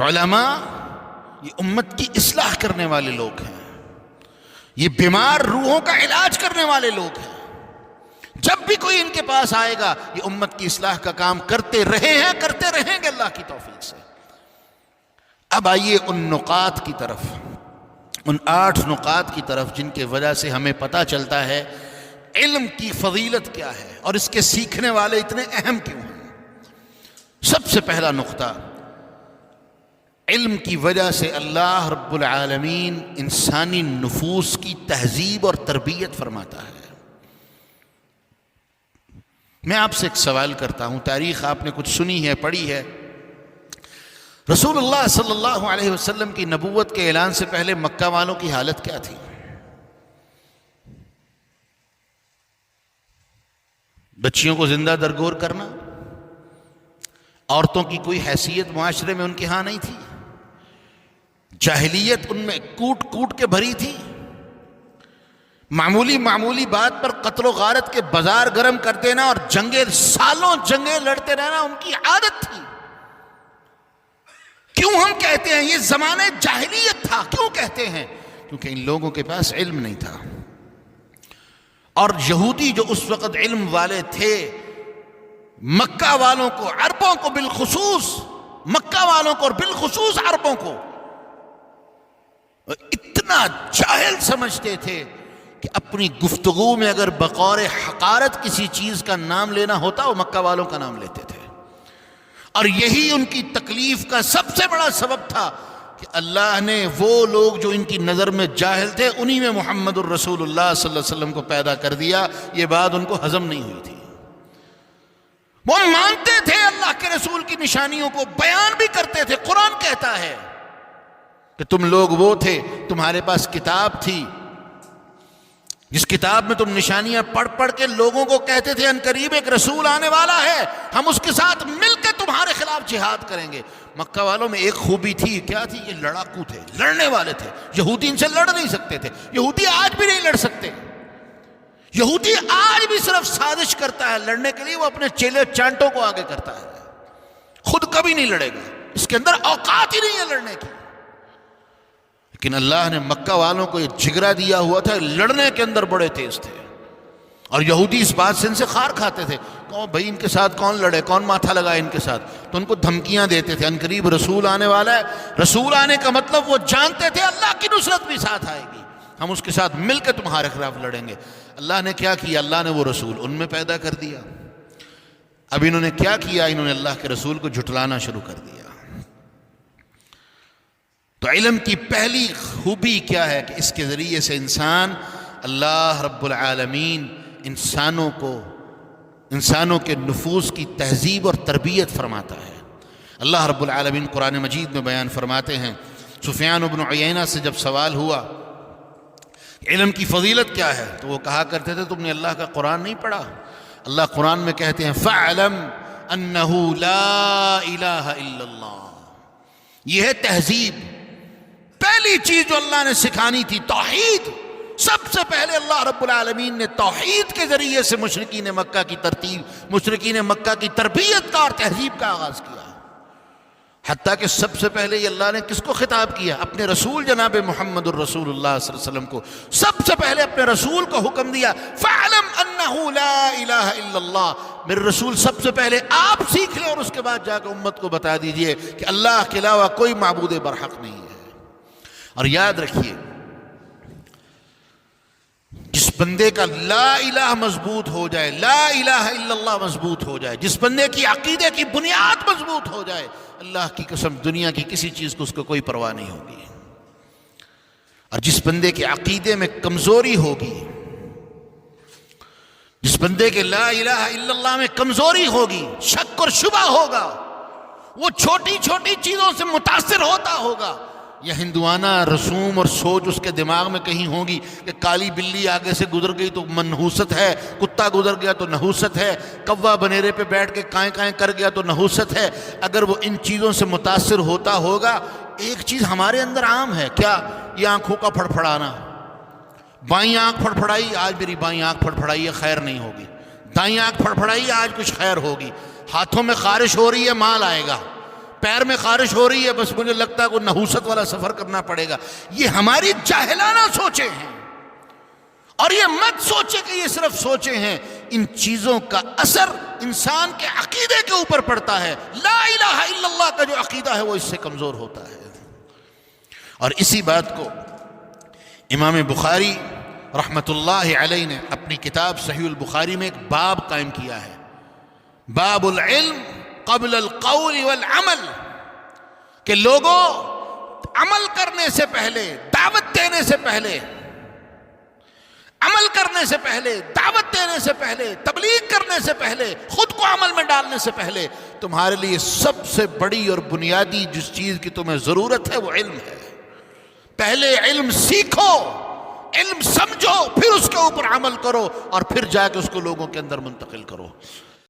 علماء یہ امت کی اصلاح کرنے والے لوگ ہیں، یہ بیمار روحوں کا علاج کرنے والے لوگ ہیں۔ جب بھی کوئی ان کے پاس آئے گا یہ امت کی اصلاح کا کام کرتے رہے ہیں، کرتے رہیں گے اللہ کی توفیق سے۔ اب آئیے ان نقاط کی طرف، ان 8 نقاط کی طرف جن کی وجہ سے ہمیں پتہ چلتا ہے علم کی فضیلت کیا ہے اور اس کے سیکھنے والے اتنے اہم کیوں ہیں۔ سب سے پہلا نقطہ، علم کی وجہ سے اللہ رب العالمین انسانی نفوس کی تہذیب اور تربیت فرماتا ہے۔ میں آپ سے ایک سوال کرتا ہوں، تاریخ آپ نے کچھ سنی ہے، پڑھی ہے؟ رسول اللہ صلی اللہ علیہ وسلم کی نبوت کے اعلان سے پہلے مکہ والوں کی حالت کیا تھی؟ بچیوں کو زندہ درگور کرنا، عورتوں کی کوئی حیثیت معاشرے میں ان کے ہاں نہیں تھی، جاہلیت ان میں کوٹ کوٹ کے بھری تھی، معمولی بات پر قتل و غارت کے بازار گرم کر دینا اور سالوں جنگیں لڑتے رہنا ان کی عادت تھی۔ کیوں ہم کہتے ہیں یہ زمانہ جاہلیت تھا؟ کیوں کہتے ہیں؟ کیونکہ ان لوگوں کے پاس علم نہیں تھا، اور یہودی جو اس وقت علم والے تھے مکہ والوں کو، عربوں کو بالخصوص، مکہ والوں کو اور بالخصوص عربوں کو اتنا جاہل سمجھتے تھے کہ اپنی گفتگو میں اگر بقور حقارت کسی چیز کا نام لینا ہوتا وہ مکہ والوں کا نام لیتے تھے، اور یہی ان کی تکلیف کا سب سے بڑا سبب تھا کہ اللہ نے وہ لوگ جو ان کی نظر میں جاہل تھے انہی میں محمد الرسول اللہ صلی اللہ علیہ وسلم کو پیدا کر دیا۔ یہ بات ان کو ہضم نہیں ہوئی تھی، وہ مانتے تھے اللہ کے رسول کی نشانیوں کو، بیان بھی کرتے تھے۔ قرآن کہتا ہے کہ تم لوگ وہ تھے، تمہارے پاس کتاب تھی جس کتاب میں تم نشانیاں پڑھ پڑھ کے لوگوں کو کہتے تھے ان قریب ایک رسول آنے والا ہے، ہم اس کے ساتھ مل کے تمہارے خلاف جہاد کریں گے۔ مکہ والوں میں ایک خوبی تھی، کیا تھی؟ یہ لڑاکو تھے، لڑنے والے تھے۔ یہودی ان سے لڑ نہیں سکتے تھے، یہودی آج بھی نہیں لڑ سکتے۔ یہودی آج بھی صرف سازش کرتا ہے لڑنے کے لیے، وہ اپنے چیلے چانٹوں کو آگے کرتا ہے، خود کبھی نہیں لڑے گا، اس کے اندر اوقات ہی نہیں ہے لڑنے کی۔ لیکن اللہ نے مکہ والوں کو یہ جگرا دیا ہوا تھا، لڑنے کے اندر بڑے تیز تھے، اور یہودی اس بات سے ان سے خار کھاتے تھے، کہو بھائی ان کے ساتھ کون لڑے، کون ماتھا لگائے ان کے ساتھ، تو ان کو دھمکیاں دیتے تھے، ان قریب رسول آنے والا ہے۔ رسول آنے کا مطلب وہ جانتے تھے اللہ کی نصرت بھی ساتھ آئے گی، ہم اس کے ساتھ مل کے تمہارے خلاف لڑیں گے۔ اللہ نے کیا کیا؟ اللہ نے وہ رسول ان میں پیدا کر دیا۔ اب انہوں نے کیا کیا؟ انہوں نے اللہ کے رسول کو جھٹلانا شروع کر دیا۔ تو علم کی پہلی خوبی کیا ہے کہ اس کے ذریعے سے انسان، اللہ رب العالمین انسانوں کے نفوس کی تہذیب اور تربیت فرماتا ہے۔ اللہ رب العالمین قرآن مجید میں بیان فرماتے ہیں، سفیان بن عیینہ سے جب سوال ہوا علم کی فضیلت کیا ہے تو وہ کہا کرتے تھے تم نے اللہ کا قرآن نہیں پڑھا؟ اللہ قرآن میں کہتے ہیں فَاعْلَمْ أَنَّهُ لَا إِلَهَ إِلَّا اللَّهُ۔ یہ ہے تہذیب، پہلی چیز جو اللہ نے سکھانی تھی توحید۔ سب سے پہلے اللہ رب العالمین نے توحید کے ذریعے سے مشرکین مکہ کی تربیت کا اور تہذیب کا آغاز کیا، حتیٰ کہ سب سے پہلے یہ اللہ نے کس کو خطاب کیا؟ اپنے رسول جناب محمد الرسول اللہ صلی اللہ علیہ وسلم کو، سب سے پہلے اپنے رسول کو حکم دیا فَاعْلَمْ أَنَّهُ لَا إِلَهَ إِلَّا اللَّهُ۔ میرے رسول سب سے پہلے آپ سیکھ لیں اور اس کے بعد جا کے امت کو بتا دیجئے کہ اللہ کے علاوہ کوئی معبود برحق نہیں ہے۔ اور یاد رکھیے جس بندے کا لا الہ مضبوط ہو جائے، لا الہ الا اللہ مضبوط ہو جائے، جس بندے کی عقیدے کی بنیاد مضبوط ہو جائے، اللہ کی قسم دنیا کی کسی چیز کو اس کو کوئی پرواہ نہیں ہوگی۔ اور جس بندے کے عقیدے میں کمزوری ہوگی، جس بندے کے لا الہ الا اللہ میں کمزوری ہوگی، شک اور شبہ ہوگا، وہ چھوٹی چھوٹی چیزوں سے متاثر ہوتا ہوگا، یا ہندوانہ رسوم اور سوچ اس کے دماغ میں کہیں ہوگی کہ کالی بلی آگے سے گزر گئی تو منحوست ہے، کتا گزر گیا تو نحوست ہے، کوا بنیرے پہ بیٹھ کے کائیں کائیں کر گیا تو نحوست ہے۔ اگر وہ ان چیزوں سے متاثر ہوتا ہوگا، ایک چیز ہمارے اندر عام ہے، کیا؟ یہ آنکھوں کا پھڑپھڑانا، بائیں آنکھ پھڑپھڑائی، آج میری بائیں آنکھ پھڑپھڑائی ہے، خیر نہیں ہوگی، دائیں آنکھ پھڑپھڑائی، آج کچھ خیر ہوگی، ہاتھوں میں خارش ہو رہی ہے، مال آئے گا، پیر میں خارش ہو رہی ہے، بس مجھے لگتا ہے کوئی نحوست والا سفر کرنا پڑے گا. یہ ہماری جاہلانہ سوچیں ہیں. اور یہ مت سوچے کہ یہ صرف سوچیں ہیں، ان چیزوں کا اثر انسان کے عقیدے کے اوپر پڑتا ہے. لا الہ الا اللہ کا جو عقیدہ ہے وہ اس سے کمزور ہوتا ہے. اور اسی بات کو امام بخاری رحمۃ اللہ علیہ نے اپنی کتاب صحیح البخاری میں ایک باب قائم کیا ہے، باب العلم قبل القول والعمل، کہ لوگوں عمل کرنے سے پہلے، دعوت دینے سے پہلے، عمل کرنے سے پہلے، دعوت دینے سے پہلے، تبلیغ کرنے سے پہلے، خود کو عمل میں ڈالنے سے پہلے تمہارے لیے سب سے بڑی اور بنیادی جس چیز کی تمہیں ضرورت ہے وہ علم ہے. پہلے علم سیکھو، علم سمجھو، پھر اس کے اوپر عمل کرو، اور پھر جا کے اس کو لوگوں کے اندر منتقل کرو.